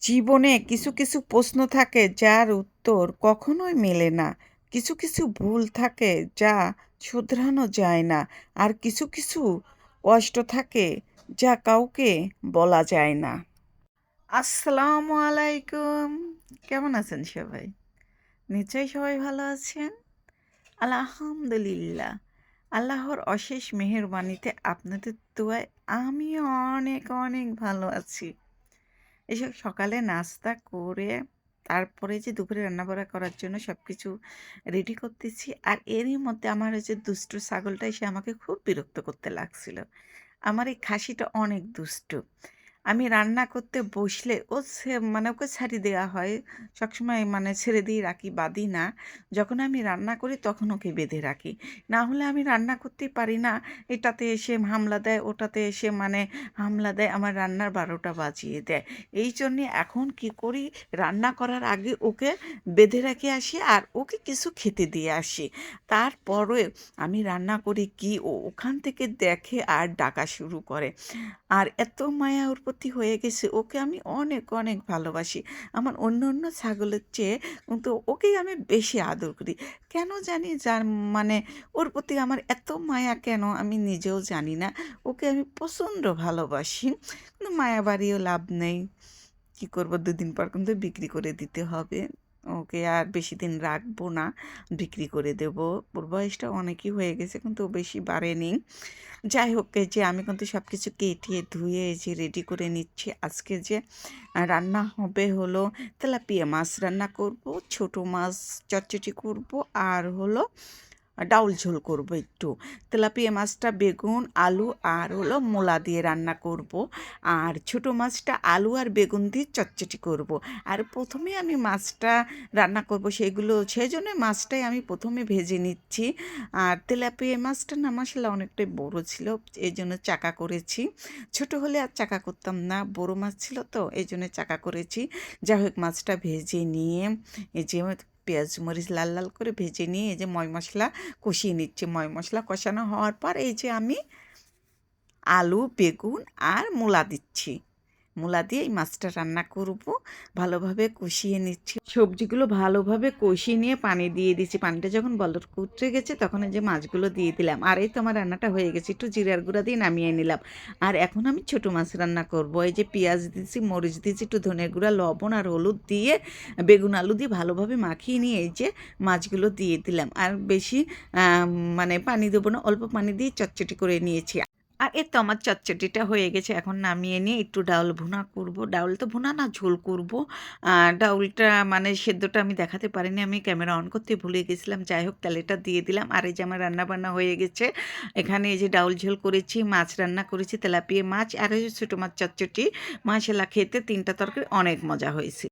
জীবনে কিছু কিছু প্রশ্ন থাকে যার উত্তর কখনোই মেলে না। কিছু কিছু ভুল থাকে যা শুধরানো যায় না। আর কিছু কিছু কষ্ট থাকে যা কাউকে বলা যায় না। আসসালামু আলাইকুম। কেমন আছেন সবাই? নিশ্চয়ই সবাই ভালো আছেন। আলহামদুলিল্লাহ। আল্লাহর অশেষ মেহেরবানিতে আপনাদের দোয়ায় আমিও অনেক অনেক ভালো আছি। এসব সকালে নাস্তা করে তারপরে যে দুপুরে রান্নাবাড়া করার জন্য সব কিছু রেডি করতেছি। আর এরই মধ্যে আমার ওই যে দুষ্টু ছাগলটা এসে আমাকে খুব বিরক্ত করতে লাগছিল। আমার এই খাসিটা অনেক দুষ্টু। আমি রান্না করতে বসলে ও মানে ওকে ছাড়ি দেওয়া হয়। সবসময় মানে ছেড়ে দিয়ে রাখি, বাঁধি না। যখন আমি রান্না করি তখন ওকে বেঁধে রাখি। না হলে আমি রান্না করতেই পারি না। এটাতে এসে হামলা দেয়, ওটাতে এসে মানে হামলা দেয়। আমার রান্নার ১২টা বাজিয়ে দেয়। এই জন্যে এখন কি করি, রান্না করার আগে ওকে বেঁধে রেখে আসি আর ওকে কিছু খেতে দিয়ে আসি। তারপরে আমি রান্না করি কি ও ওখান থেকে দেখে আর ডাকা শুরু করে। আর এত মায়া ওর প্রতি হয়ে গেছে, ওকে আমি অনেক অনেক ভালোবাসি। আমার অন্য অন্য ছাগলের চেয়ে কিন্তু ওকেই আমি বেশি আদর করি। কেন জানি যার মানে ওর প্রতি আমার এত মায়া কেন আমি নিজেও জানি না। ওকে আমি প্রচণ্ড ভালোবাসি, কিন্তু মায়া বাড়িয়েও লাভ নেই। কী করবো, ২ দিন পর কিন্তু বিক্রি করে দিতে হবে। ওকে আর বেশি দিন রাখবো না, বিক্রি করে দেবো। ওর বয়সটা অনেকই হয়ে গেছে, কিন্তু ও বেশি বাড়েনি। যাই হোক, এই যে আমি কিন্তু সব কিছু কেটে ধুয়ে এই যে রেডি করে নিচ্ছি। আজকে যে রান্না হবে হলো তেলাপিয়া মাছ রান্না করব, ছোট মাছ চটচটি করব, আর হলো ডাউল ঝোল করব একটু। তেলাপিয়া মাছটা বেগুন, আলু আর হলো মূলা দিয়ে রান্না করব। আর ছোট মাছটা আলু আর বেগুন দিয়ে চটচটি করব। আর প্রথমে আমি মাছটা রান্না করব সেজন্য মাছটাই আমি প্রথমে ভেজে নিচ্ছি। আর তেলাপিয়া মাছটা না মাশাআল্লাহ অনেকটাই বড় ছিল, এই জন্য চাকা করেছি। ছোট হলে আর চাকা করতাম না, বড় মাছ ছিল তো এই জন্য চাকা করেছি। যাই হোক, মাছটা ভেজে নিয়ে এই যে পেঁয়াজ মরিচ লাল লাল করে ভেজে নিয়ে এই যে ময় মশলা কষিয়ে নিচ্ছি। ময় মশলা কষানো হওয়ার পর এই যে আমি আলু, বেগুন আর মূলা দিচ্ছি। মূলা দিয়ে এই মাছটা রান্না করব। ভালোভাবে কষিয়ে নিচ্ছি। সবজিগুলো ভালোভাবে কষিয়ে নিয়ে পানি দিয়ে দিচ্ছি। পানিটা যখন বলক উতরে গেছে তখন এই যে মাছগুলো দিয়ে দিলাম। আর এই তো আমার রান্নাটা হয়ে গেছে। একটু জিরার গুঁড়া দিয়ে নামিয়ে নিলাম। আর এখন আমি ছোটো মাছ রান্না করব। এই যে পেঁয়াজ দিচ্ছি, মরিচ দিচ্ছি, একটু ধনের গুঁড়া, লবণ আর হলুদ দিয়ে বেগুন আলু দিয়ে ভালোভাবে মাখিয়ে নিয়ে এই যে মাছগুলো দিয়ে দিলাম। আর বেশি মানে পানি দেবো না, অল্প পানি দিয়ে চটচটি করে নিয়েছি। আর এই তো আমার চটচটিটা হয়ে গেছে। এখন নামিয়ে নিয়ে একটু ডাউল ভুনা করব। ডাউল তো ভুনা না, ঝোল করব। ডাউলটা মানে সেদ্ধটা আমি দেখাতে পারিনি, আমি ক্যামেরা অন করতে ভুলে গেছিলাম। যাই হোক, তেলেটা দিয়ে দিলাম। আর এই যে আমার রান্নাবান্না হয়ে গেছে। এখানে এই যে ডাউল ঝোল করেছি, মাছ রান্না করেছি, তেলাপিয়া মাছ আর এই যে ছোটো মাছ চটচটি। মাশাআল্লাহ, খেতে ৩টা তরকারি অনেক মজা হয়েছে।